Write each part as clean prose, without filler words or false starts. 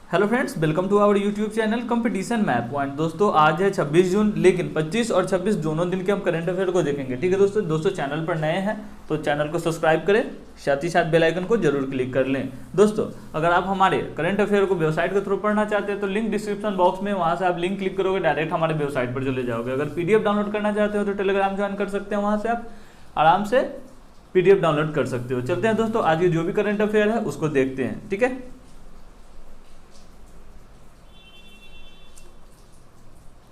Hello friends, welcome to our YouTube channel competition math point. दोस्तों आज है 26 जून, लेकिन 25 और 26 दोनों दिन के हम करंट अफेयर को देखेंगे। ठीक है दोस्तों चैनल पर नए हैं तो चैनल को सब्सक्राइब करें, साथ ही साथ बेल आइकन को जरूर क्लिक कर लें। दोस्तों अगर आप हमारे करंट अफेयर को वेबसाइट के थ्रू पढ़ना चाहते हैं तो लिंक डिस्क्रिप्शन बॉक्स में, वहाँ से आप लिंक क्लिक करोगे डायरेक्ट हमारे वेबसाइट पर चले जाओगे। अगर PDF डाउनलोड करना चाहते हो तो टेलीग्राम ज्वाइन कर सकते हैं, वहाँ से आप आराम से PDF डाउनलोड कर सकते हो। चलते हैं दोस्तों, आज ये जो भी करंट अफेयर है उसको देखते हैं। ठीक है,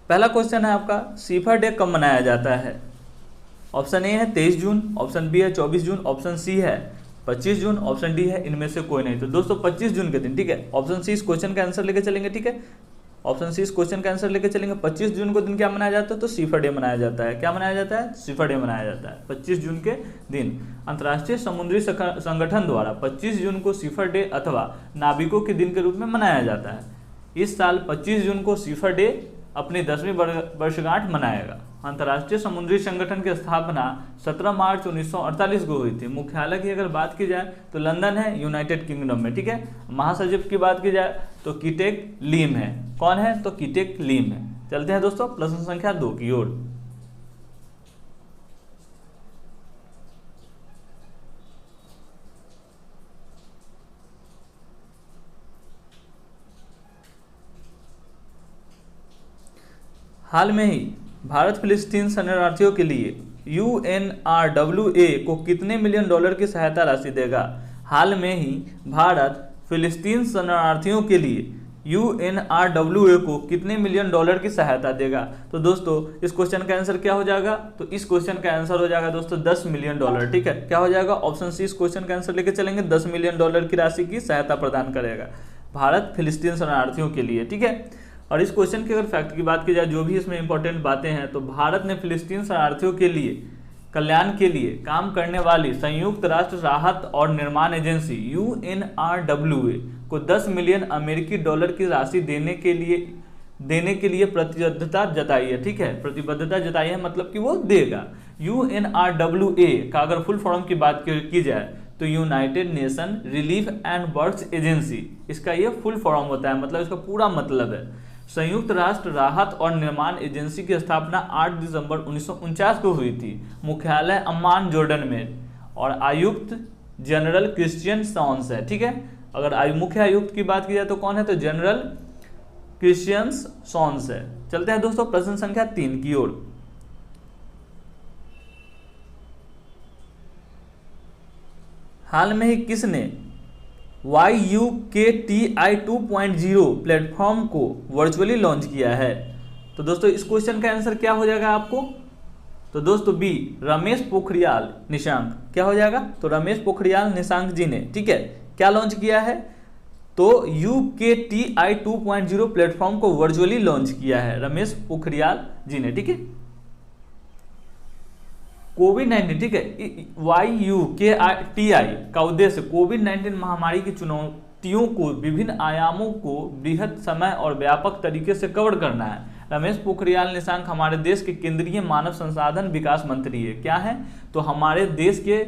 पहला क्वेश्चन है आपका, सीफा डे कब मनाया जाता है? ऑप्शन ए है 23 जून, ऑप्शन बी है 24 जून, ऑप्शन सी है 25 जून, ऑप्शन डी है इनमें से कोई नहीं। तो दोस्तों 25 जून के दिन, ठीक है, ऑप्शन सी इस क्वेश्चन का आंसर लेके चलेंगे। ठीक है, ऑप्शन सी इस क्वेश्चन का आंसर लेके चलेंगे। 25 जून को दिन क्या मनाया जाता है? तो सीफा डे मनाया जाता है। क्या मनाया जाता है? सीफा डे मनाया जाता है 25 जून के दिन। अंतर्राष्ट्रीय समुद्री संगठन द्वारा 25 जून को सीफा डे अथवा नाविकों के दिन के रूप में मनाया जाता है। इस साल 25 जून को सीफा डे अपनी 10वीं वर्षगांठ मनाएगा। अंतर्राष्ट्रीय समुद्री संगठन की स्थापना 17 मार्च 1948 को हुई थी। मुख्यालय की अगर बात की जाए तो लंदन है, यूनाइटेड किंगडम में। ठीक है, महासचिव की बात की जाए तो कीटेक लीम है। कौन है? तो कीटेक लीम है। चलते हैं दोस्तों प्रश्न संख्या 2 की ओर। हाल में ही भारत फिलिस्तीन शरणार्थियों के लिए UNRWA को कितने मिलियन डॉलर की सहायता राशि देगा? हाल में ही भारत फिलिस्तीन शरणार्थियों के लिए UNRWA को कितने मिलियन डॉलर की सहायता देगा? तो दोस्तों इस क्वेश्चन का आंसर क्या हो जाएगा? तो इस क्वेश्चन का आंसर हो जाएगा दोस्तों 10 मिलियन डॉलर। ठीक है, क्या हो जाएगा? ऑप्शन सी इस क्वेश्चन का आंसर लेके चलेंगे। 10 मिलियन डॉलर की राशि की सहायता प्रदान करेगा भारत फिलिस्तीन शरणार्थियों के लिए। ठीक है, और इस क्वेश्चन की अगर फैक्ट की बात की जाए, जो भी इसमें इंपॉर्टेंट बातें हैं, तो भारत ने फिलिस्तीन शरणार्थियों के लिए कल्याण के लिए काम करने वाली संयुक्त राष्ट्र राहत और निर्माण एजेंसी UNRWA को 10 मिलियन अमेरिकी डॉलर की राशि देने के लिए प्रतिबद्धता जताई है। ठीक है, प्रतिबद्धता जताई है मतलब कि वो देगा। UNRWA का अगर फुल फॉर्म की बात की जाए तो United nation relief and works agency, इसका ये फुल फॉर्म होता है, मतलब इसका पूरा मतलब है संयुक्त राष्ट्र राहत और निर्माण एजेंसी की स्थापना 8 दिसंबर 1949 को हुई थी। मुख्यालय अम्मान जॉर्डन में और आयुक्त जनरल क्रिश्चियन सॉन्स है। ठीक है, अगर मुख्य आयुक्त की बात की जाए तो कौन है? तो जनरल क्रिश्चियन सॉन्स है। चलते हैं दोस्तों प्रश्न संख्या 3 की ओर। हाल में ही किसने YUKTI 2.0 प्लेटफॉर्म को वर्चुअली लॉन्च किया है? तो दोस्तों इस क्वेश्चन का आंसर क्या हो जाएगा आपको? तो दोस्तों बी, रमेश पोखरियाल निशंक। क्या हो जाएगा? तो रमेश पोखरियाल निशंक जी ने, ठीक है, क्या लॉन्च किया है? तो UKTI 2.0 प्लेटफॉर्म को वर्चुअली लॉन्च किया है रमेश पोखरियाल जी ने। ठीक है, कोविड-19, ठीक है, YUKTI का उद्देश्य कोविड-19 महामारी की चुनौतियों को विभिन्न आयामों को बृहद समय और व्यापक तरीके से कवर करना है। रमेश पोखरियाल निशंक हमारे देश के केंद्रीय मानव संसाधन विकास मंत्री है। क्या है? तो हमारे देश के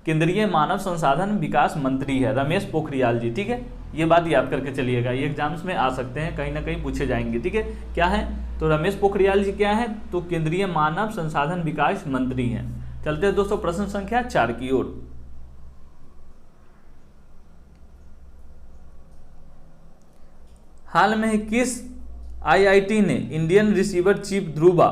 केंद्रीय मानव संसाधन विकास मंत्री है रमेश पोखरियाल जी। ठीक है, ये बात याद करके चलिएगा, ये एग्जाम्स में आ सकते हैं, कहीं ना कहीं पूछे जाएंगे। ठीक है, क्या है? तो रमेश पोखरियाल जी क्या है? तो केंद्रीय मानव संसाधन विकास मंत्री हैं। चलते हैं दोस्तों प्रश्न संख्या 4 की ओर। हाल में किस IIT ने इंडियन रिसीवर चिप ध्रुवा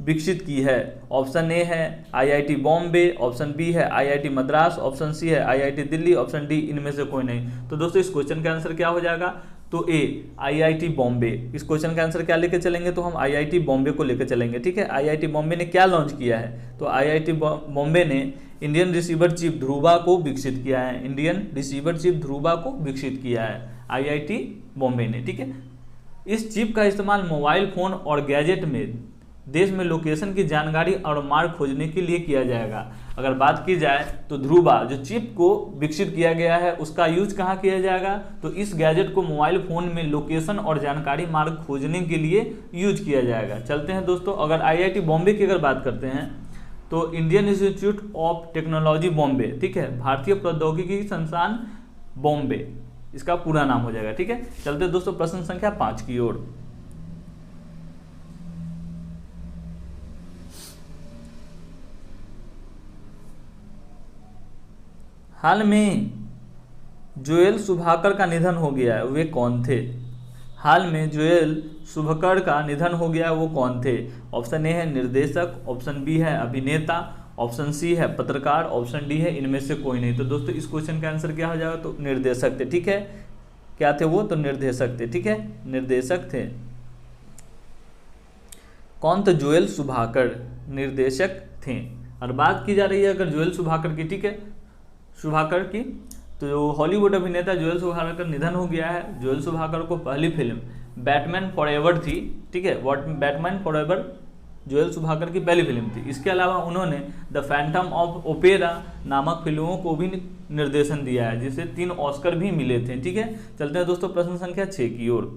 विकसित की है? ऑप्शन ए है IIT बॉम्बे, ऑप्शन बी है IIT मद्रास, ऑप्शन सी है IIT दिल्ली, ऑप्शन डी इनमें से कोई नहीं। तो दोस्तों इस क्वेश्चन का आंसर क्या हो जाएगा? तो ए, IIT बॉम्बे। इस क्वेश्चन का आंसर क्या लेके चलेंगे? तो हम IIT बॉम्बे को लेकर चलेंगे। ठीक है, IIT बॉम्बे ने क्या लॉन्च किया है? तो IIT बॉम्बे ने इंडियन रिसीवर चिप ध्रुवा को विकसित किया है। इंडियन रिसीवर चिप ध्रुवा को विकसित किया है IIT बॉम्बे ने। ठीक है, इस चिप का इस्तेमाल मोबाइल फोन और गैजेट में देश में लोकेशन की जानकारी और मार्ग खोजने के लिए किया जाएगा। अगर बात की जाए तो ध्रुवा जो चिप को विकसित किया गया है उसका यूज कहाँ किया जाएगा? तो इस गैजेट को मोबाइल फोन में लोकेशन और जानकारी मार्ग खोजने के लिए यूज किया जाएगा। चलते हैं दोस्तों, अगर IIT बॉम्बे की अगर बात करते हैं तो Indian institute of technology Bombay, ठीक है, भारतीय प्रौद्योगिकी संस्थान बॉम्बे, इसका पूरा नाम हो जाएगा। ठीक है, चलते हैं दोस्तों प्रश्न संख्या 5 की ओर। हाल में जोएल शुभाकर का निधन हो गया है, वे कौन थे? हाल में जोएल शुभकर का निधन हो गया, वो कौन थे? ऑप्शन ए है निर्देशक, ऑप्शन बी है अभिनेता, ऑप्शन सी है पत्रकार, ऑप्शन डी है इनमें से कोई नहीं। तो दोस्तों इस क्वेश्चन का आंसर क्या हो जाएगा? तो निर्देशक थे। ठीक है, क्या थे वो? तो निर्देशक थे। ठीक है, निर्देशक थे। कौन? तो जोएल शुभाकर निर्देशक थे। और बात की जा रही है अगर जोएल शुभाकर की, ठीक है, शुभाकर की, तो हॉलीवुड अभिनेता जोएल शुभाकर का निधन हो गया है। जोएल शुभाकर को पहली फिल्म बैटमैन फॉरएवर थी। ठीक है, बैटमैन फॉरएवर जोएल शुभाकर की पहली फिल्म थी। इसके अलावा उन्होंने द फैंटम ऑफ ओपेरा नामक फिल्मों को भी निर्देशन दिया है, जिसे 3 ऑस्कर भी मिले थे। ठीक है, चलते हैं दोस्तों प्रश्न संख्या 6 की ओर।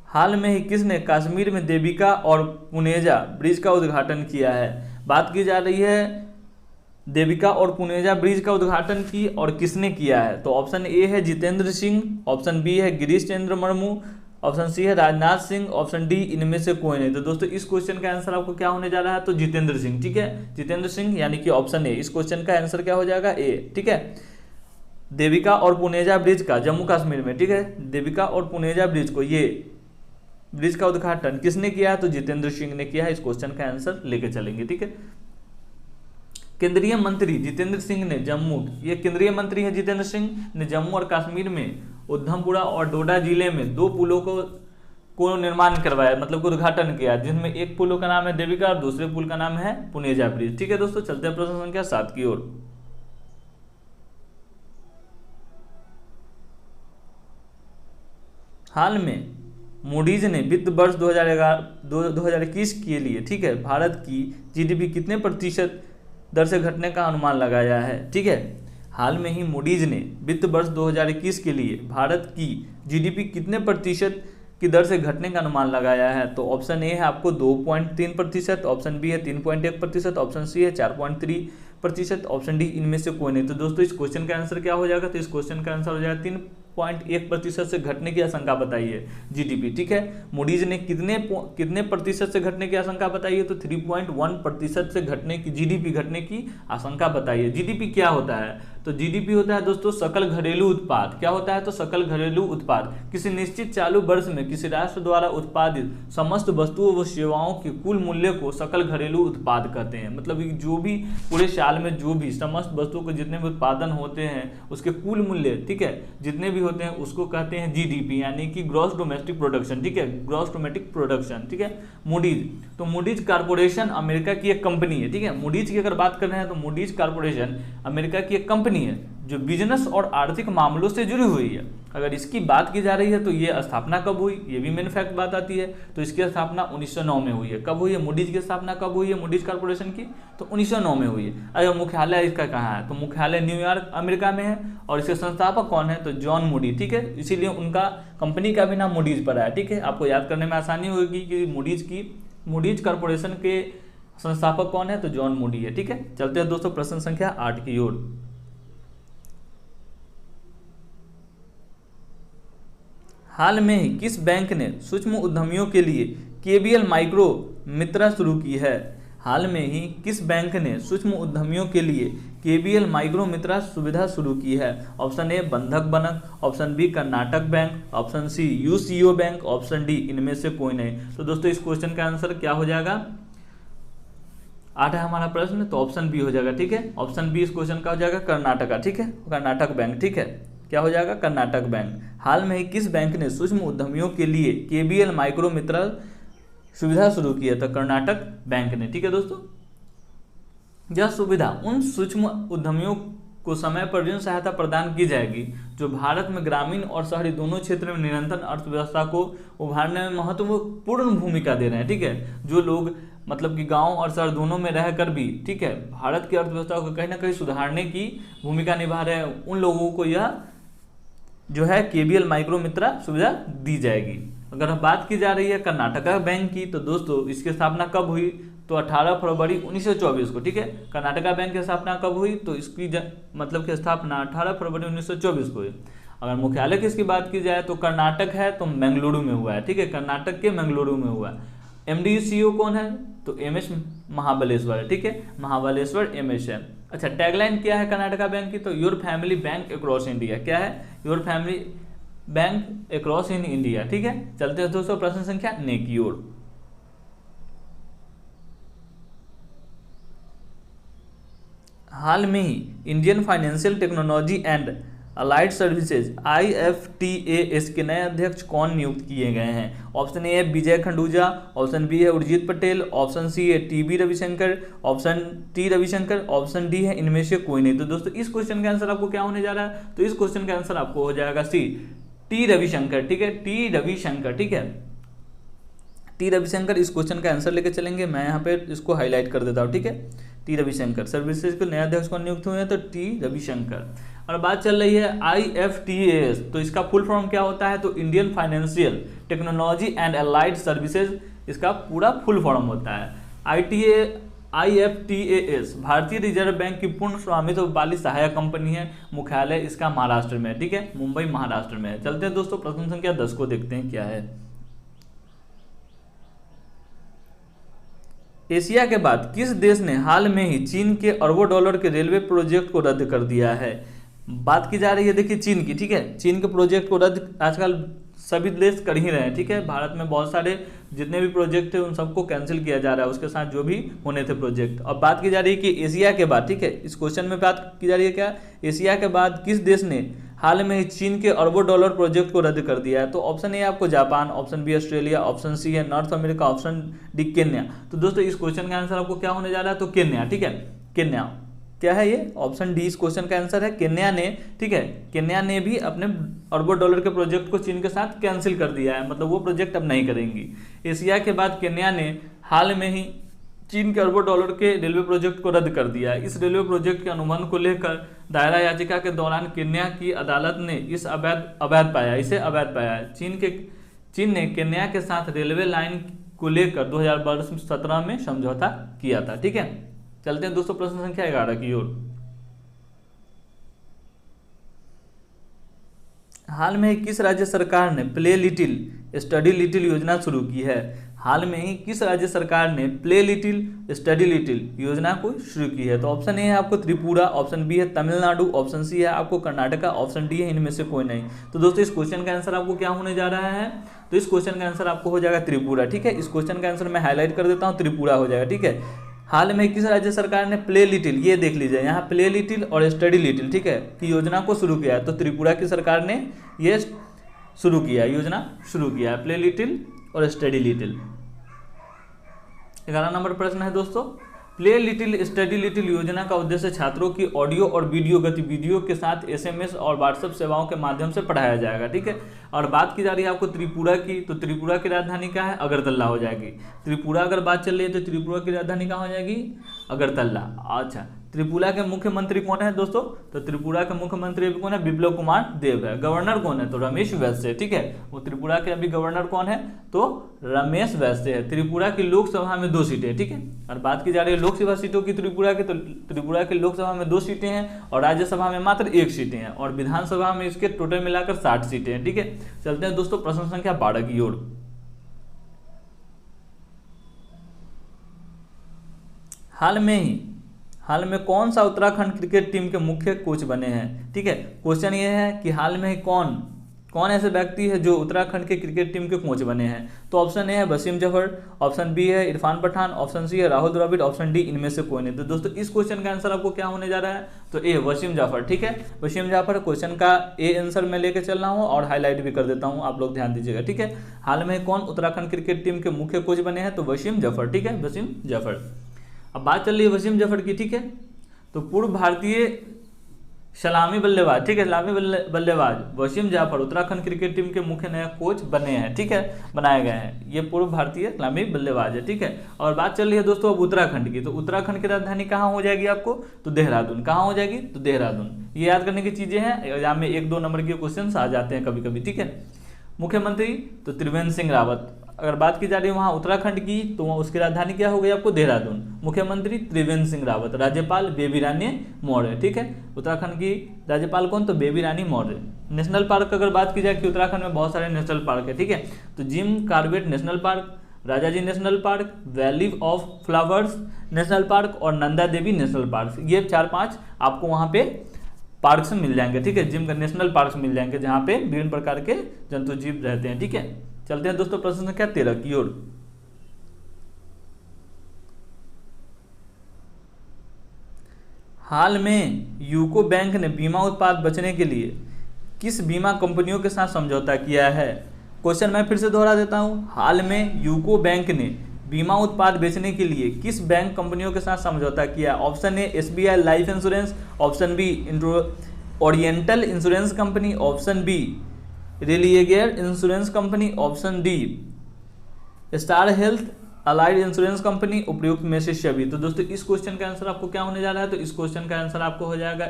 हाल में ही किसने कश्मीर में देविका और पुनेजा ब्रिज का उद्घाटन किया है? बात की जा रही है देविका और पुनेजा ब्रिज का उद्घाटन की और किसने किया है? तो ऑप्शन ए है जितेंद्र सिंह, ऑप्शन बी है गिरीश चंद्र मुर्मू, ऑप्शन सी है राजनाथ सिंह, ऑप्शन डी इनमें से कोई नहीं। तो दोस्तों इस क्वेश्चन का आंसर आपको क्या होने जा रहा है? तो जितेंद्र सिंह। ठीक है, जितेंद्र सिंह यानी कि ऑप्शन ए, इस क्वेश्चन का आंसर क्या हो जाएगा? ए। ठीक है, देविका और पुनेजा ब्रिज का जम्मू कश्मीर में, ठीक है, देविका और पुनेजा ब्रिज को, ये ब्रिज का उद्घाटन किसने किया है? तो जितेंद्र सिंह ने किया है। इस क्वेश्चन का आंसर लेके चलेंगे। ठीक है, केंद्रीय मंत्री जितेंद्र सिंह ने जम्मू, ये केंद्रीय मंत्री है जितेंद्र सिंह ने जम्मू और कश्मीर में उधमपुरा और डोडा जिले में 2 पुलों को निर्माण करवाया, मतलब उद्घाटन किया, जिनमें एक पुलों का नाम है देविका और दूसरे पुल का नाम है पुनेजा ब्रिज। ठीक है दोस्तों, चलते हैं प्रश्न संख्या 7 की ओर। हाल में मूडीज ने वित्त वर्ष 2021 के लिए, ठीक है, भारत की जीडीपी कितने प्रतिशत दर से घटने का अनुमान लगाया है? ठीक है, हाल में ही मूडीज ने वित्त वर्ष 2021 के लिए भारत की जीडीपी कितने प्रतिशत की दर से घटने का अनुमान लगाया है? तो ऑप्शन ए है आपको 2.3%, ऑप्शन बी है 3.1%, ऑप्शन सी है 4.3%, ऑप्शन डी इनमें से कोई नहीं। तो दोस्तों इस क्वेश्चन का आंसर क्या हो जाएगा? तो इस क्वेश्चन का आंसर हो जाएगा 3.1% से घटने की आशंका बताई है जीडीपी। ठीक है, मूडीज ने कितने प्रतिशत से घटने की आशंका बताई है? तो 3.1% से घटने की, जीडीपी घटने की आशंका बताई है। जीडीपी क्या होता है? तो जीडीपी होता है दोस्तों सकल घरेलू उत्पाद। क्या होता है? तो सकल घरेलू उत्पाद किसी निश्चित चालू वर्ष में किसी राष्ट्र द्वारा उत्पादित समस्त वस्तुओं व सेवाओं के कुल मूल्य को सकल घरेलू उत्पाद कहते हैं। मतलब जो भी पूरे साल में जो भी समस्त वस्तुओं के जितने भी उत्पादन होते हैं उसके कुल मूल्य, ठीक है, जितने भी होते हैं उसको कहते हैं जीडीपी, यानी कि ग्रॉस डोमेस्टिक प्रोडक्शन। ठीक है, ग्रॉस डोमेस्टिक प्रोडक्शन। ठीक है, मूडीज, तो मूडीज कॉर्पोरेशन अमेरिका की एक कंपनी है। ठीक है, मूडीज की अगर बात कर रहे हैं तो मूडीज कॉर्पोरेशन अमेरिका की एक कंपनी है जो बिजनेस और आर्थिक मामलों से जुड़ी हुई है। अगर इसकी बात की जा रही है तो ये स्थापना कब हुई, ये भी मेन फैक्ट बात आती है। तो इसकी स्थापना 1909 में हुई है। कब हुई है मूडीज की स्थापना? कब हुई है मूडीज कॉर्पोरेशन की? तो 1909 में हुई है। अगर मुख्यालय इसका कहाँ है? तो मुख्यालय न्यूयॉर्क अमेरिका में है। और इसके संस्थापक कौन है? तो जॉन मूडी। ठीक है, इसीलिए उनका कंपनी का भी नाम मूडीज पड़ा है। ठीक है, आपको याद करने में आसानी होगी कि मूडीज कॉर्पोरेशन के संस्थापक कौन है? तो जॉन मूडी है। ठीक है, चलते हैं दोस्तों प्रश्न संख्या 8 की ओर। हाल में ही किस बैंक ने सूक्ष्म उद्यमियों के लिए केबीएल माइक्रो मित्रा शुरू की है? हाल में ही किस बैंक ने सूक्ष्म उद्यमियों के लिए केबीएल माइक्रो मित्रा सुविधा शुरू की है? Option A Bandhan bank, option B Karnataka bank, option C UCO bank, option D इनमें से कोई नहीं। तो दोस्तों इस क्वेश्चन का आंसर क्या हो जाएगा? 8 है हमारा प्रश्न, तो ऑप्शन बी हो जाएगा। ठीक है, ऑप्शन बी इस क्वेश्चन का हो जाएगा कर्नाटका। ठीक है, कर्नाटक बैंक। ठीक है, क्या हो जाएगा? कर्नाटक बैंक। हाल में ही किस बैंक ने सूक्ष्म उद्यमियों के लिए केबीएल माइक्रो मित्रा सुविधा शुरू की है? तो कर्नाटक बैंक ने। ठीक है दोस्तों, यह सुविधा उन सूक्ष्म उद्यमियों को समय पर ऋण सहायता प्रदान की जाएगी जो भारत में ग्रामीण और शहरी दोनों क्षेत्र में निरंतर अर्थव्यवस्था को उभारने में महत्वपूर्ण भूमिका दे रहे हैं। ठीक है, जो लोग मतलब कि गांव और शहर दोनों में रहकर भी, ठीक है, भारत की अर्थव्यवस्था को कहीं ना कहीं सुधारने की भूमिका निभा रहे हैं, उन लोगों को यह जो है केबीएल माइक्रो मित्रा सुविधा दी जाएगी। अगर बात की जा रही है कर्नाटका बैंक की, तो दोस्तों इसकी स्थापना कब हुई? तो 18 फरवरी 1924 को, ठीक है। कर्नाटका बैंक की स्थापना कब हुई, तो इसकी मतलब की स्थापना 18 फरवरी 1924 को हुई। अगर मुख्यालय की इसकी बात की जाए तो कर्नाटक है तो बेंगलुरु में हुआ है, ठीक है, कर्नाटक के बेंगलुरु में हुआ है। MD CEO कौन है, तो MS महाबलेश्वर है, ठीक है, महाबलेश्वर MS है। अच्छा, टैगलाइन क्या है कर्नाटका बैंक की, तो your family bank across India. क्या है, your family bank across in India, ठीक है। चलते हैं दोस्तों प्रश्न संख्या ने की ओर। हाल में ही Indian financial technology and allied services IFTAS के नए अध्यक्ष कौन नियुक्त किए गए हैं। ऑप्शन ए है विजय खंडूजा, ऑप्शन बी है उर्जित पटेल, ऑप्शन सी है TB Ravishankar, option T Ravishankar, option D है इनमें से कोई नहीं। तो दोस्तों इस क्वेश्चन का आंसर आपको क्या होने जा रहा है, तो इस क्वेश्चन का आंसर आपको हो जाएगा सी, टी रविशंकर, ठीक है, टी रविशंकर, ठीक है, टी रविशंकर इस क्वेश्चन का आंसर लेके चलेंगे। मैं यहाँ पे इसको हाईलाइट कर देता हूँ, ठीक है, टी रविशंकर सर्विसेज के नए अध्यक्ष कौन नियुक्त हुए हैं, तो टी रविशंकर। और बात चल रही है IFTAS, तो इसका फुल फॉर्म क्या होता है, तो Indian financial technology and allied services, इसका पूरा फुल फॉर्म होता है। IFTAS भारतीय रिजर्व बैंक की पूर्ण स्वामित्व वाली सहायक कंपनी है। मुख्यालय इसका महाराष्ट्र में है, ठीक है, मुंबई महाराष्ट्र में है। चलते हैं दोस्तों प्रश्न संख्या 10 को देखते हैं क्या है। एशिया के बाद किस देश ने हाल में ही चीन के अरबों डॉलर के रेलवे प्रोजेक्ट को रद्द कर दिया है। बात की जा रही है देखिए चीन की, ठीक है, चीन के प्रोजेक्ट को रद्द आजकल सभी देश कर ही रहे हैं, ठीक है। भारत में बहुत सारे जितने भी प्रोजेक्ट थे उन सबको कैंसिल किया जा रहा है, उसके साथ जो भी होने थे प्रोजेक्ट। अब बात की जा रही है कि एशिया के बाद, ठीक है, इस क्वेश्चन में बात की जा रही है क्या, एशिया के बाद किस देश ने हाल में ही चीन के अरबों डॉलर प्रोजेक्ट को रद्द कर दिया है। तो ऑप्शन ए आपको Japan, option B Australia, option C है North America, option D Kenya. तो दोस्तों इस क्वेश्चन का आंसर आपको क्या होने जा रहा है, तो केन्या, ठीक है, केन्या क्या है ये, ऑप्शन डी इस क्वेश्चन का आंसर है, केन्या ने, ठीक है, केन्या ने भी अपने अरबों डॉलर के प्रोजेक्ट को चीन के साथ कैंसिल कर दिया है, मतलब वो प्रोजेक्ट अब नहीं करेंगी। एशिया के बाद केन्या ने हाल में ही चीन के अरबों डॉलर के रेलवे प्रोजेक्ट को रद्द कर दिया है। इस रेलवे प्रोजेक्ट के अनुबंध को लेकर दायरा याचिका के दौरान केन्या की अदालत ने इसे अवैध पाया है। चीन ने केन्या के साथ रेलवे लाइन को लेकर 2017 में समझौता किया था, ठीक है। चलते हैं दोस्तों प्रश्न संख्या 11 की ओर। हाल में ही किस राज्य सरकार ने प्ले लिटिल स्टडी लिटिल योजना शुरू की है। हाल में ही किस राज्य सरकार ने प्ले लिटिल स्टडी लिटिल योजना को शुरू की है। तो ऑप्शन ए है आपको त्रिपुरा, ऑप्शन बी है तमिलनाडु, ऑप्शन सी है आपको कर्नाटका, ऑप्शन डी है इनमें से कोई नहीं। तो दोस्तों इस क्वेश्चन का आंसर आपको क्या होने जा रहा है, तो इस क्वेश्चन का आंसर आपको हो जाएगा त्रिपुरा, ठीक है। इस क्वेश्चन का आंसर मैं हाईलाइट कर देता हूँ, त्रिपुरा हो जाएगा, ठीक है। हाल में किस राज्य सरकार ने प्ले लिटिल, ये देख लीजिए यहाँ प्ले लिटिल और स्टडी लिटिल, ठीक है, की योजना को शुरू किया है। तो त्रिपुरा की सरकार ने ये शुरू किया है, योजना शुरू किया है, प्ले लिटिल और स्टडी लिटिल। 11 नंबर प्रश्न है दोस्तों, प्ले लिटिल स्टडी लिटिल योजना का उद्देश्य छात्रों की ऑडियो और वीडियो गतिविधियों के साथ SMS और व्हाट्सएप सेवाओं के माध्यम से पढ़ाया जाएगा, ठीक है। और बात की जा रही है आपको त्रिपुरा की, तो त्रिपुरा की राजधानी क्या है, अगरतला हो जाएगी। त्रिपुरा अगर बात चल रही है तो त्रिपुरा की राजधानी कहाँ हो जाएगी, अगरतला। अच्छा, त्रिपुरा के मुख्यमंत्री कौन है दोस्तों, तो त्रिपुरा के मुख्यमंत्री कौन है, बिप्लब कुमार देव है। गवर्नर कौन है, तो रमेश वैश्य, ठीक है, वो त्रिपुरा के अभी गवर्नर कौन है, तो रमेश वैश्य है। त्रिपुरा की लोकसभा में 2 सीटें, ठीक है। और बात की जा रही है लोकसभा सीटों की त्रिपुरा के, तो त्रिपुरा की लोकसभा में 2 सीटें हैं और राज्यसभा में मात्र 1 सीटें हैं और विधानसभा में इसके टोटल मिलाकर 60 सीटें हैं, ठीक है। चलते हैं दोस्तों प्रश्न संख्या 12 की ओर। हाल में कौन सा उत्तराखंड क्रिकेट टीम के मुख्य कोच बने हैं, ठीक है। क्वेश्चन ये है कि हाल में ही कौन ऐसे व्यक्ति है जो उत्तराखंड के क्रिकेट टीम के कोच बने हैं। तो ऑप्शन ए है वसीम जफर, ऑप्शन बी है इरफान पठान, ऑप्शन सी है राहुल द्रविड़, ऑप्शन डी इनमें से कोई नहीं। तो दोस्तों इस क्वेश्चन का आंसर आपको क्या होने जा रहा है, तो ए वसीम जाफर, ठीक है। वसीम जाफर क्वेश्चन का ए आंसर मैं लेके चल रहा हूँ और हाईलाइट भी कर देता हूँ, आप लोग ध्यान दीजिएगा, ठीक है। हाल में कौन उत्तराखंड क्रिकेट टीम के मुख्य कोच बने हैं, तो वसीम जफर, ठीक है, वसीम जफर। अब बात चल रही है वसीम जफर की, ठीक है। तो पूर्व भारतीय सलामी बल्लेबाज, ठीक है, सलामी बल्लेबाज वसीम जाफर उत्तराखंड क्रिकेट टीम के मुख्य नए कोच बने हैं, ठीक है, बनाए गए हैं। ये पूर्व भारतीय सलामी बल्लेबाज है, ठीक है। और बात चल रही है दोस्तों अब उत्तराखंड की, तो उत्तराखंड की राजधानी कहाँ हो जाएगी आपको, तो देहरादून। कहाँ हो जाएगी, तो देहरादून। ये याद करने की चीजें हैं, एग्जाम में 1-2 नंबर के क्वेश्चन आ जाते हैं कभी कभी, ठीक है। मुख्यमंत्री तो त्रिवेंद्र सिंह रावत, अगर बात की जा रही है वहाँ उत्तराखंड की, तो वहाँ उसकी राजधानी क्या हो गई आपको, देहरादून। मुख्यमंत्री त्रिवेंद्र सिंह रावत, राज्यपाल बेबी रानी मौर्य, ठीक है। उत्तराखंड की राज्यपाल कौन, तो बेबी रानी मौर्य। नेशनल पार्क अगर बात की जाए कि उत्तराखंड में बहुत सारे नेशनल पार्क है, ठीक है, तो Jim Corbett national park, Rajaji national park, valley of flowers national park और नंदा देवी नेशनल पार्क, ये 4-5 आपको वहाँ पे पार्क्स मिल जाएंगे, ठीक है। जिम का नेशनल पार्क्स मिल जाएंगे जहाँ पे विभिन्न प्रकार के जंतु जीव रहते हैं, ठीक है। चलते हैं दोस्तों प्रश्न संख्या 13 की ओर। हाल में यूको बैंक ने बीमा उत्पाद बेचने के लिए किस बीमा कंपनियों के साथ समझौता किया है। क्वेश्चन मैं फिर से दोहरा देता हूं, हाल में यूको बैंक ने बीमा उत्पाद बेचने के लिए किस बैंक कंपनियों के साथ समझौता किया। Option A SBI life insurance, option B oriental insurance company, option B Religare insurance company, option D star health allied insurance company, उपयुक्त में से सभी। तो दोस्तों इस क्वेश्चन का आंसर आपको क्या होने जा रहा है, तो इस क्वेश्चन का आंसर आपको हो जाएगा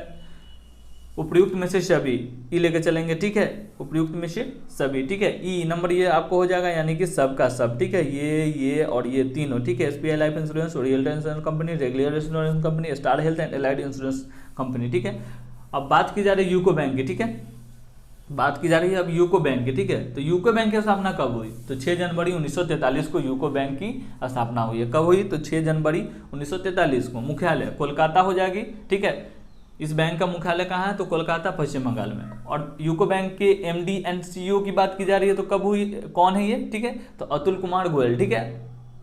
उपयुक्त में से सभी, ई लेके चलेंगे, ठीक है, उपयुक्त में से सभी, ठीक है। ई नंबर ये आपको हो जाएगा, यानी कि सब का सब, ठीक है, ये और ये तीनों, ठीक है। SBI life insurance, oriental insurance company, regular insurance company, star health and allied insurance company, ठीक है। अब बात की जा रही है यूको बैंक की, ठीक है, बात की जा रही है अब यूको बैंक की, ठीक है। तो यूको बैंक की स्थापना कब हुई, तो 6 जनवरी 1943 को यूको बैंक की स्थापना हुई है। कब हुई, तो 6 जनवरी 1943 को। मुख्यालय कोलकाता हो जाएगी, ठीक है। इस बैंक का मुख्यालय कहाँ है, तो कोलकाता पश्चिम बंगाल में। और यूको बैंक के एमडी एंड सीईओ की बात की जा रही है, तो कब हुई, कौन है ये, ठीक है, तो अतुल कुमार गोयल, ठीक है।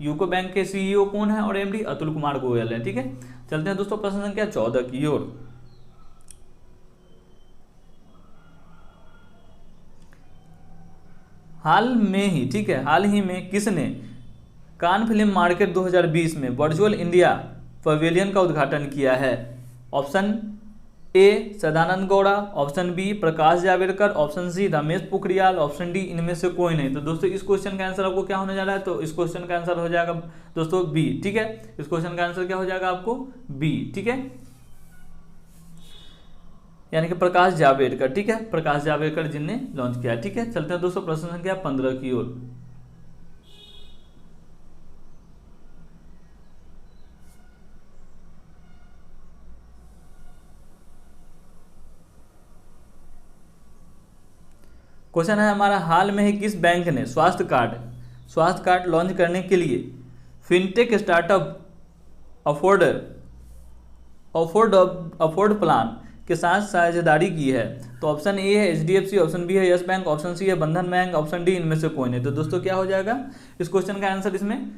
यूको बैंक के सीईओ कौन है और एमडी अतुल कुमार गोयल है, ठीक है। चलते हैं दोस्तों प्रश्न संख्या 14 की ओर। हाल में ही, ठीक है, हाल ही में किसने कान फिल्म मार्केट 2020 में वर्चुअल इंडिया पवेलियन का उद्घाटन किया है। Option A Sadanand Gowda, option B Prakash Javadekar, option C Ramesh Pokhriyal, option D इनमें से कोई नहीं। तो दोस्तों इस क्वेश्चन का आंसर आपको क्या होने जा रहा है, तो इस क्वेश्चन का आंसर हो जाएगा दोस्तों बी, ठीक है। इस क्वेश्चन का आंसर क्या हो जाएगा आपको बी, ठीक है, यानी कि प्रकाश जावड़ेकर, ठीक है, प्रकाश जावड़ेकर जिनने लॉन्च किया, ठीक है। चलते हैं दोस्तों प्रश्न संख्या 15 की ओर। क्वेश्चन है हमारा, हाल में ही किस बैंक ने स्वास्थ्य कार्ड लॉन्च करने के लिए फिनटेक स्टार्टअप अफोर्ड प्लान के साथ साझेदारी की है। तो ऑप्शन ए है एचडीएफसी, ऑप्शन बी है यस बैंक, ऑप्शन सी है बंधन बैंक, ऑप्शन डी इनमें से कोई नहीं। तो दोस्तों क्या हो जाएगा इस क्वेश्चन का आंसर इसमें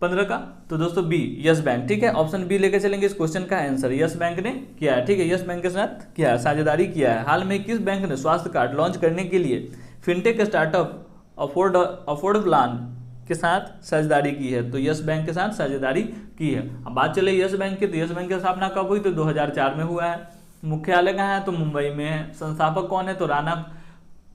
15 का, तो दोस्तों बी यस बैंक, ठीक है। ऑप्शन बी लेके चलेंगे इस क्वेश्चन का आंसर, यस बैंक ने किया है, ठीक है, यस बैंक के साथ किया है, साझेदारी किया है। हाल में किस बैंक ने स्वास्थ्य कार्ड लॉन्च करने के लिए फिनटेक स्टार्टअप अफोर्ड प्लान के साथ साझेदारी की है, तो यस बैंक के साथ साझेदारी की है। अब बात चले यस बैंक की, तो यस बैंक की स्थापना कब हुई, तो 2004 में हुआ है। मुख्यालय कहाँ है, तो मुंबई में है। संस्थापक कौन है, तो राणा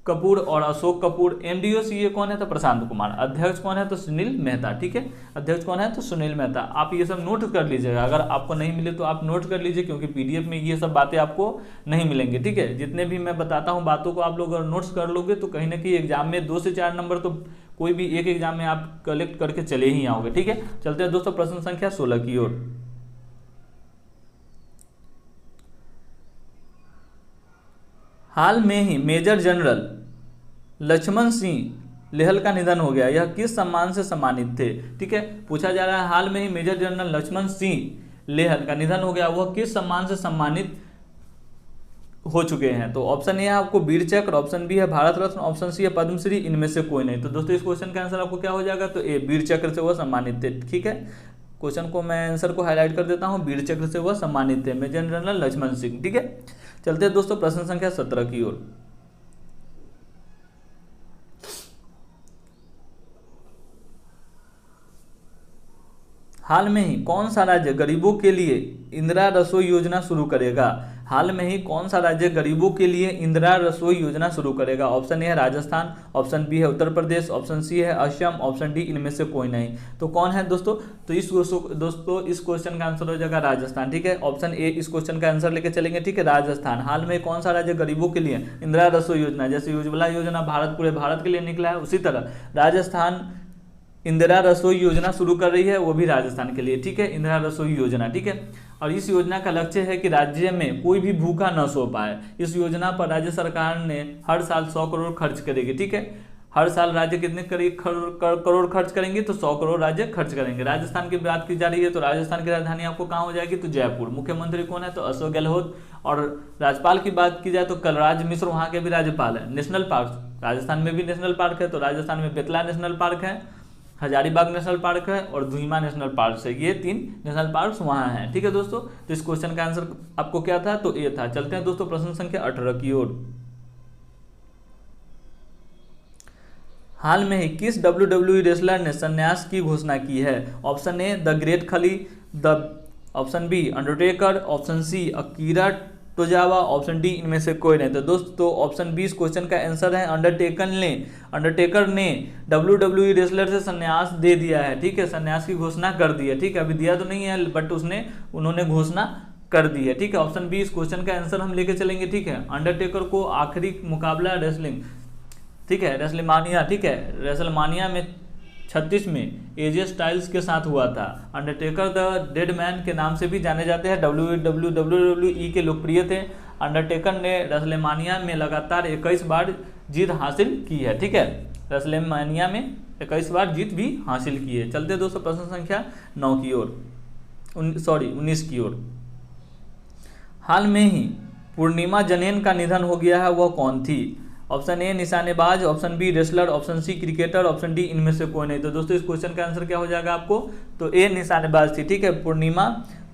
कपूर और अशोक कपूर। एमडीओ सीए कौन है, तो प्रशांत कुमार। अध्यक्ष कौन है, तो सुनील मेहता, ठीक है, अध्यक्ष कौन है, तो सुनील मेहता। आप ये सब नोट कर लीजिएगा, अगर आपको नहीं मिले तो आप नोट कर लीजिए, क्योंकि पीडीएफ में ये सब बातें आपको नहीं मिलेंगी, ठीक है। जितने भी मैं बताता हूँ बातों को आप लोग अगर नोट्स कर लोगे तो कहीं ना कहीं एग्जाम में 2 से 4 नंबर तो कोई भी एक एग्जाम में आप कलेक्ट करके चले ही आओगे, ठीक है। चलते हैं दोस्तों प्रश्न संख्या 16 की ओर। हाल में ही मेजर जनरल लक्ष्मण सिंह लेहल का निधन हो गया, यह किस सम्मान से सम्मानित थे, ठीक है। पूछा जा रहा है हाल में ही मेजर जनरल लक्ष्मण सिंह लेहल का निधन हो गया, वह किस सम्मान से सम्मानित हो चुके हैं। तो ऑप्शन ए है आपको वीर चक्र, ऑप्शन बी है भारत रत्न, ऑप्शन सी है पद्मश्री, इनमें से कोई नहीं। तो दोस्तों इस क्वेश्चन का आंसर आपको क्या हो जाएगा, तो ए वीर चक्र से वह सम्मानित थे, ठीक है। क्वेश्चन को मैं आंसर को हाईलाइट कर देता हूँ, वीर चक्र से वह सम्मानित थे मेजर जनरल लक्ष्मण सिंह, ठीक है। चलते हैं दोस्तों प्रश्न संख्या 17 की ओर। हाल में ही कौन सा राज्य गरीबों के लिए इंदिरा रसोई योजना शुरू करेगा। हाल में ही कौन सा राज्य गरीबों के लिए इंदिरा रसोई योजना शुरू करेगा। ऑप्शन ए है राजस्थान, ऑप्शन बी है उत्तर प्रदेश, ऑप्शन सी है असम, ऑप्शन डी इनमें से कोई नहीं। तो कौन है दोस्तों, तो इस क्वेश्चन का आंसर हो जाएगा राजस्थान, ठीक है। ऑप्शन ए इस क्वेश्चन का आंसर लेके चलेंगे, ठीक है, राजस्थान। हाल में कौन सा राज्य गरीबों के लिए इंदिरा रसोई योजना, जैसे उज्ज्वला योजना भारत पूरे भारत के लिए निकला है, उसी तरह राजस्थान इंदिरा रसोई योजना शुरू कर रही है, वो भी राजस्थान के लिए, ठीक है, इंदिरा रसोई योजना, ठीक है। और इस योजना का लक्ष्य है कि राज्य में कोई भी भूखा न सो पाए। इस योजना पर राज्य सरकार ने हर साल 100 करोड़ खर्च करेगी, ठीक है। हर साल राज्य कितने करोड़ खर्च करेंगे, तो 100 करोड़ राज्य खर्च करेंगे। राजस्थान की बात की जा रही है तो राजस्थान की राजधानी आपको कहाँ हो जाएगी, तो जयपुर। मुख्यमंत्री कौन है, तो अशोक गहलोत। और राज्यपाल की बात की जाए तो कलराज मिश्र वहाँ के भी राज्यपाल है। नेशनल पार्क, राजस्थान में भी नेशनल पार्क है, तो राजस्थान में बेतला नेशनल पार्क है, हजारीबाग नेशनल पार्क है और दुहिमा नेशनल पार्क है। ये 3 नेशनल पार्क वहाँ हैं, ठीक है दोस्तों। तो इस क्वेश्चन का आंसर आपको क्या था, तो ये था। चलते हैं दोस्तों प्रश्न संख्या 18 की ओर। हाल में ही किस WWE रेसलर ने संन्यास की घोषणा की है? Option A the Great Khali, option B Undertaker, option C Akira Tozawa, option D इनमें से कोई नहीं। तो दोस्तों ऑप्शन बी इस क्वेश्चन का आंसर है। अंडरटेकर ने WWE रेसलर से संन्यास दे दिया है, ठीक है, संन्यास की घोषणा कर दी है, ठीक है। अभी दिया तो नहीं है बट उन्होंने घोषणा कर दी है, ठीक है। ऑप्शन बी इस क्वेश्चन का आंसर हम लेके चलेंगे, ठीक है। अंडरटेकर को आखिरी मुकाबला रेसलिंग, ठीक है, रेसलमानिया, ठीक है, रेसलमानिया में 36 में एजे स्टाइल्स के साथ हुआ था। अंडरटेकर द डेड मैन के नाम से भी जाने जाते हैं, WWE के लोकप्रिय थे। अंडरटेकर ने रेसलमानिया में लगातार 21 बार जीत हासिल की है, ठीक है, रेसलमानिया में 21 बार जीत भी हासिल की है। चलते दोस्तों प्रश्न संख्या 9 की ओर, 19 की ओर। हाल में ही पूर्णिमा जनेन का निधन हो गया है, वह कौन थी? ऑप्शन ए निशानेबाज, option B wrestler, option C cricketer, option D इनमें से कोई नहीं। तो दोस्तों इस क्वेश्चन का आंसर क्या हो जाएगा आपको, तो ए निशानेबाज थी, ठीक है, पूर्णिमा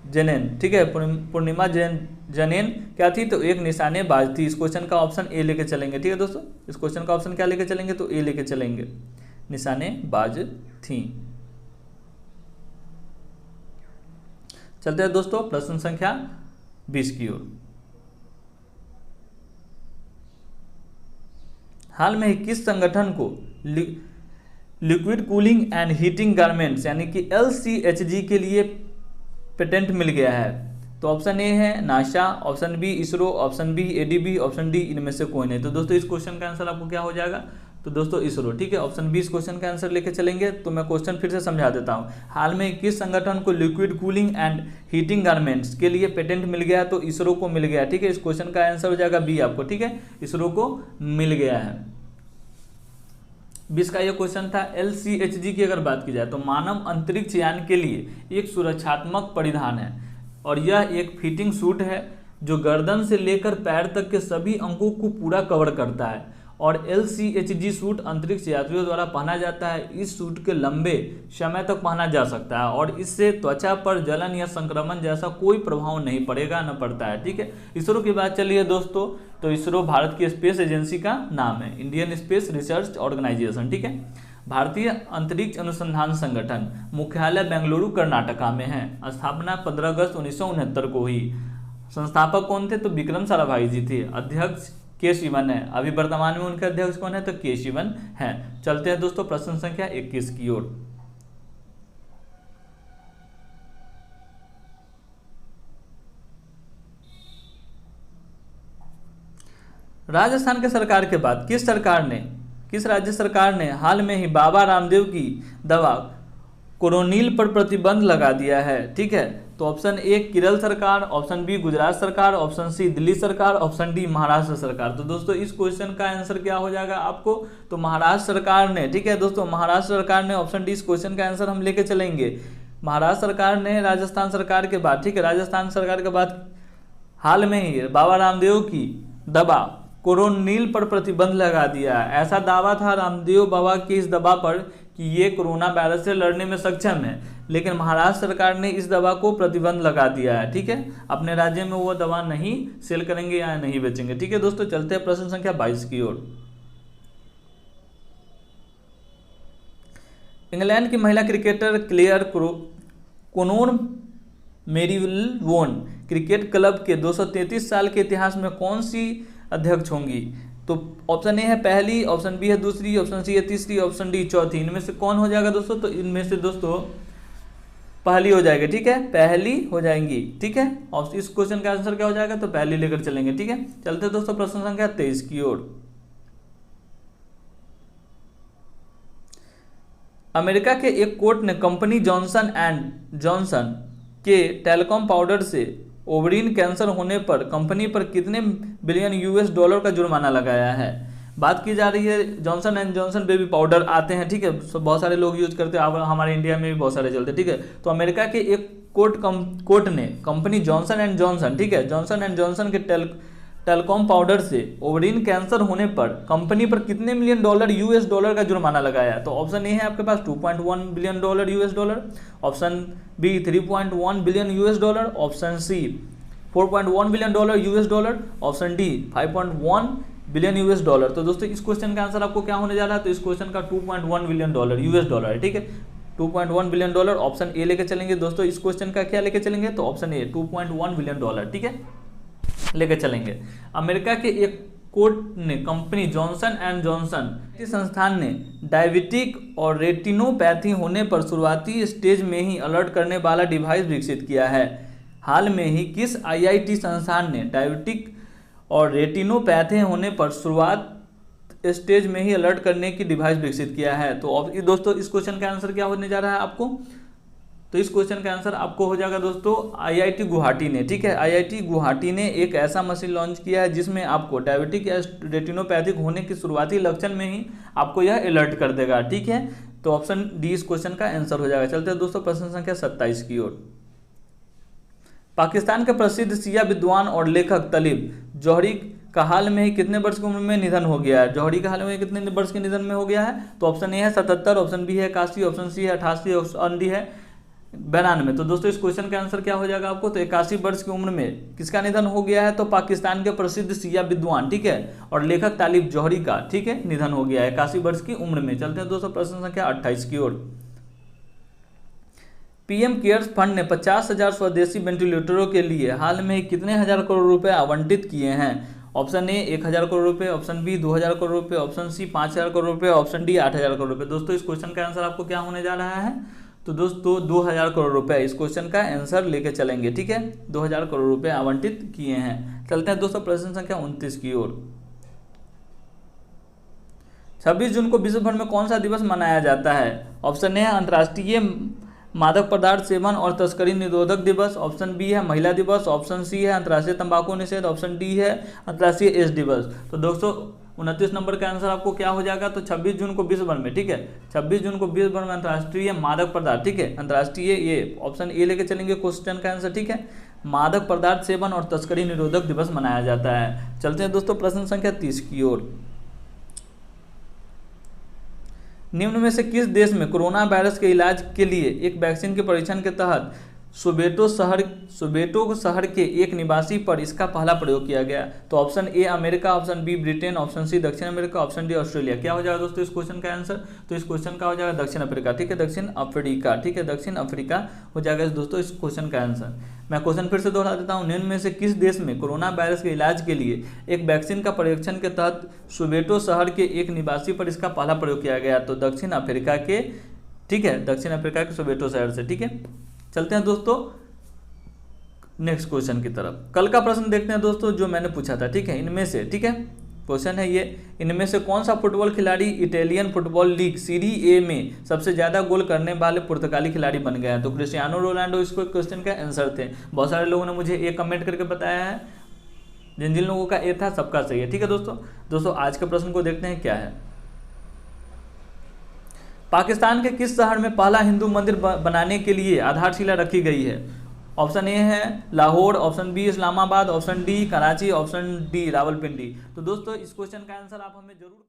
जनेन, ठीक है, पूर्णिमा जनेन क्या थी, तो एक निशानेबाज थी। इस क्वेश्चन का ऑप्शन ए लेके चलेंगे, ठीक है दोस्तों। इस क्वेश्चन का ऑप्शन क्या लेके चलेंगे, तो ए लेके चलेंगे, निशानेबाज थी। चलते हैं दोस्तों प्रश्न संख्या 20 की ओर। हाल में ही किस संगठन को liquid cooling and heating garments यानी कि LCHG के लिए पेटेंट मिल गया है? तो ऑप्शन ए है NASA, option B ISRO, option B ADB, option D इनमें से कोई नहीं। तो दोस्तों इस क्वेश्चन का आंसर आपको क्या हो जाएगा, तो दोस्तों इसरो, ठीक है। ऑप्शन बी इस क्वेश्चन का आंसर लेके चलेंगे। तो मैं क्वेश्चन फिर से समझा देता हूँ। हाल में किस संगठन को liquid cooling and heating garments के लिए पेटेंट मिल गया, तो इसरो को मिल गया, ठीक है। इस क्वेश्चन का आंसर हो जाएगा बी आपको, ठीक है, इसरो को मिल गया है। 20 का यह क्वेश्चन था। LCHG की अगर बात की जाए तो मानव अंतरिक्ष यान के लिए एक सुरक्षात्मक परिधान है और यह एक फिटिंग सूट है जो गर्दन से लेकर पैर तक के सभी अंगों को पूरा कवर करता है। और LCHG सूट अंतरिक्ष यात्रियों द्वारा पहना जाता है। इस सूट के लंबे समय तक पहना जा सकता है और इससे त्वचा पर जलन या संक्रमण जैसा कोई प्रभाव नहीं पड़ेगा, न पड़ता है, ठीक है। इसरो की बात चली है दोस्तों, तो इसरो भारत की स्पेस एजेंसी का नाम है, इंडियन स्पेस रिसर्च ऑर्गेनाइजेशन, ठीक है। भारतीय अंतरिक्ष अनुसंधान संगठन मुख्यालय बेंगलुरु कर्नाटका में है। स्थापना 15 अगस्त 1969 को हुई। संस्थापक कौन थे, तो विक्रम साराभाई जी थे। अध्यक्ष के शिवन है। अभी वर्तमान में उनके अध्यक्ष कौन है, तो के शिवन है। चलते हैं दोस्तों प्रश्न संख्या 21 की ओर। राजस्थान के सरकार के बाद किस राज्य सरकार ने हाल में ही बाबा रामदेव की दवा कोरोनिल पर प्रतिबंध लगा दिया है, ठीक है। तो ऑप्शन ए केरल सरकार, ऑप्शन बी गुजरात सरकार, ऑप्शन सी दिल्ली सरकार, ऑप्शन डी महाराष्ट्र सरकार। तो दोस्तों इस क्वेश्चन का आंसर क्या हो जाएगा आपको, तो महाराष्ट्र सरकार ने, ठीक है दोस्तों, महाराष्ट्र सरकार ने। ऑप्शन डी इस क्वेश्चन का आंसर हम लेके चलेंगे। महाराष्ट्र सरकार ने राजस्थान सरकार के बाद, ठीक है, राजस्थान सरकार के बाद हाल में ही बाबा रामदेव की दवा कोरोनिल पर प्रतिबंध लगा दिया है। ऐसा दावा था रामदेव बाबा की इस दवा पर कि ये कोरोना वायरस से लड़ने में सक्षम है, लेकिन महाराष्ट्र सरकार ने इस दवा को प्रतिबंध लगा दिया है, ठीक है। अपने राज्य में वो दवा नहीं सेल करेंगे या नहीं बेचेंगे, ठीक है दोस्तों। चलते हैं प्रश्न संख्या 22 की ओर। इंग्लैंड की महिला क्रिकेटर क्लेयर कोनोर मेरीवोन क्रिकेट क्लब के 233 साल के इतिहास में कौन सी अध्यक्ष होंगी? तो ऑप्शन ए है पहली, ऑप्शन बी है दूसरी, ऑप्शन सी है तीसरी, ऑप्शन डी चौथी। इनमें से कौन हो जाएगा दोस्तों, तो इनमें से दोस्तों पहली हो जाएगी, ठीक है, पहली हो जाएंगी, ठीक है। और इस क्वेश्चन का आंसर क्या हो जाएगा, तो पहली लेकर चलेंगे, ठीक है। चलते हैं दोस्तों प्रश्न संख्या 23 की ओर। अमेरिका के एक कोर्ट ने कंपनी जॉनसन एंड जॉनसन के टेलीकॉम पाउडर से ओवरीन कैंसर होने पर कंपनी पर कितने बिलियन यूएस डॉलर का जुर्माना लगाया है। बात की जा रही है Johnson and Johnson baby powder आते हैं, ठीक है, बहुत सारे लोग यूज करते हैं, हमारे इंडिया में भी बहुत सारे चलते हैं, ठीक है। तो अमेरिका के एक कोर्ट ने कंपनी जॉनसन एंड जॉनसन, ठीक है, जॉनसन एंड जॉनसन के टेलीकॉम पाउडर से ओवरीन कैंसर होने पर कंपनी पर कितने मिलियन डॉलर यूएस डॉलर का जुर्माना लगाया। तो ऑप्शन ए है आपके पास 2.1 billion dollar US dollar, option B 3.1 billion US dollar, option C 4.1 billion dollar US dollar, option D 5.1 billion US dollar. तो दोस्तों इस क्वेश्चन का आंसर आपको क्या होने जा रहा है, तो इस क्वेश्चन का 2.1 बिलियन डॉलर यूएस डॉलर है, ठीक है, 2.1 बिलियन डॉलर, ऑप्शन ए लेके चलेंगे दोस्तों। इस क्वेश्चन का क्या लेके चलेंगे, तो ऑप्शन ए 2.1 बिलियन डॉलर, ठीक है, लेके चलेंगे। अमेरिका के एक कोर्ट ने कंपनी जॉनसन एंड जॉनसन के संस्थान ने डायबिटिक और रेटिनोपैथी होने पर शुरुआती स्टेज में ही अलर्ट करने वाला डिवाइस विकसित किया है। हाल में ही किस आईआईटी संस्थान ने डायबिटिक और रेटिनोपैथी होने पर शुरुआत स्टेज में ही अलर्ट करने की डिवाइस विकसित किया है। तो दोस्तों इस क्वेश्चन का आंसर क्या होने जा रहा है आपको, तो इस क्वेश्चन का आंसर आपको हो जाएगा दोस्तों आईआईटी गुवाहाटी ने, ठीक है, आईआईटी गुवाहाटी ने एक ऐसा मशीन लॉन्च किया है जिसमें आपको डायबिटिक या रेटिनोपैथिक होने के शुरुआती लक्षण में ही आपको यह अलर्ट कर देगा, ठीक है। तो ऑप्शन डी इस क्वेश्चन का आंसर हो जाएगा। चलते हैं दोस्तों प्रश्न संख्या 27 की ओर। पाकिस्तान के प्रसिद्ध शिया विद्वान और लेखक तलीब जौहरी का हाल में ही कितने वर्ष की उम्र में निधन हो गया है। जौहरी का हाल में कितने वर्ष के निधन में हो गया है, तो ऑप्शन ए है 77, ऑप्शन बी है 81, ऑप्शन सी है 88, ऑप्शन डी है 92। तो दोस्तों इस क्वेश्चन का आंसर क्या हो जाएगा आपको, तो 81 वर्ष की उम्र में किसका निधन हो गया है, तो पाकिस्तान के प्रसिद्ध शिया विद्वान, ठीक है, और लेखक तालिब जौहरी का, ठीक है, निधन हो गया है 81 वर्ष की उम्र में। चलते हैं दोस्तों प्रश्न संख्या 28 की ओर। पीएम केयर्स फंड ने 50,000 स्वदेशी वेंटिलेटरों के लिए हाल में कितने हजार करोड़ रुपए आवंटित किए हैं। ऑप्शन ए 1,000 करोड़ रुपए, ऑप्शन बी 2,000 करोड़ रुपए, ऑप्शन सी 5,000 करोड़ रुपए, ऑप्शन डी 8,000 करोड़ रुपए। दोस्तों इस क्वेश्चन का आंसर आपको क्या होने जा रहा है, तो दोस्तों 2,000 करोड़ रुपए इस क्वेश्चन का आंसर लेके चलेंगे, ठीक है, 2,000 करोड़ रुपए आवंटित किए हैं। चलते हैं दोस्तों प्रश्न संख्या 29 की ओर। 26 जून को विश्व भर में कौन सा दिवस मनाया जाता है। ऑप्शन ए है अंतर्राष्ट्रीय मादक पदार्थ सेवन और तस्करी निरोधक दिवस, ऑप्शन बी है महिला दिवस, ऑप्शन सी है अंतर्राष्ट्रीय तंबाकू निषेध, ऑप्शन डी है अंतर्राष्ट्रीय एड्स दिवस। तो दोस्तों 29 नंबर का आंसर आपको क्या हो जाएगा, तो 26 जून को विश्व भर में, ठीक है, 26 जून को विश्व भर में अंतर्राष्ट्रीय मादक पदार्थ, ठीक है, अंतर्राष्ट्रीय, ये ऑप्शन ए लेके चलेंगे क्वेश्चन का आंसर, ठीक है, मादक पदार्थ सेवन और तस्करी निरोधक दिवस मनाया जाता है। चलते हैं दोस्तों प्रश्न संख्या 30 की ओर। निम्न में से किस देश में कोरोना वायरस के इलाज के लिए एक वैक्सीन के परीक्षण के तहत सोवेटो शहर के एक निवासी पर इसका पहला प्रयोग किया गया। तो option A America, option B Britain, option C दक्षिण अमेरिका, ऑप्शन डी ऑस्ट्रेलिया। क्या हो जाएगा दोस्तों इस क्वेश्चन का आंसर, तो इस क्वेश्चन का हो जाएगा दक्षिण अफ्रीका, ठीक है, दक्षिण अफ्रीका, ठीक है, दक्षिण अफ्रीका हो जाएगा दोस्तों इस क्वेश्चन का आंसर। मैं क्वेश्चन फिर से दोहरा देता हूँ, निम्न में से किस देश में कोरोना वायरस के इलाज के लिए एक वैक्सीन का परीक्षण के तहत सोवेटो शहर के एक निवासी पर इसका पहला प्रयोग किया गया। तो दक्षिण अफ्रीका के, ठीक है, दक्षिण अफ्रीका के सोवेटो शहर से, ठीक है। चलते हैं दोस्तों नेक्स्ट क्वेश्चन की तरफ। कल का प्रश्न देखते हैं दोस्तों जो मैंने पूछा था, ठीक है, इनमें से, ठीक है, क्वेश्चन है ये, इनमें से कौन सा फुटबॉल खिलाड़ी इटालियन फुटबॉल लीग सीरी ए में सबसे ज्यादा गोल करने वाले पुर्तगाली खिलाड़ी बन गया है। तो क्रिस्टियानो रोनाल्डो इसको क्वेश्चन का आंसर थे। बहुत सारे लोगों ने मुझे एक कमेंट करके बताया है, जिन लोगों का ए था सबका सही है, ठीक है दोस्तों आज के प्रश्न को देखते हैं क्या है। पाकिस्तान के किस शहर में पहला हिंदू मंदिर बनाने के लिए आधारशिला रखी गई है। ऑप्शन ए है Lahore, option B Islamabad, option D Karachi, option D Rawalpindi. तो दोस्तों इस क्वेश्चन का आंसर आप हमें जरूर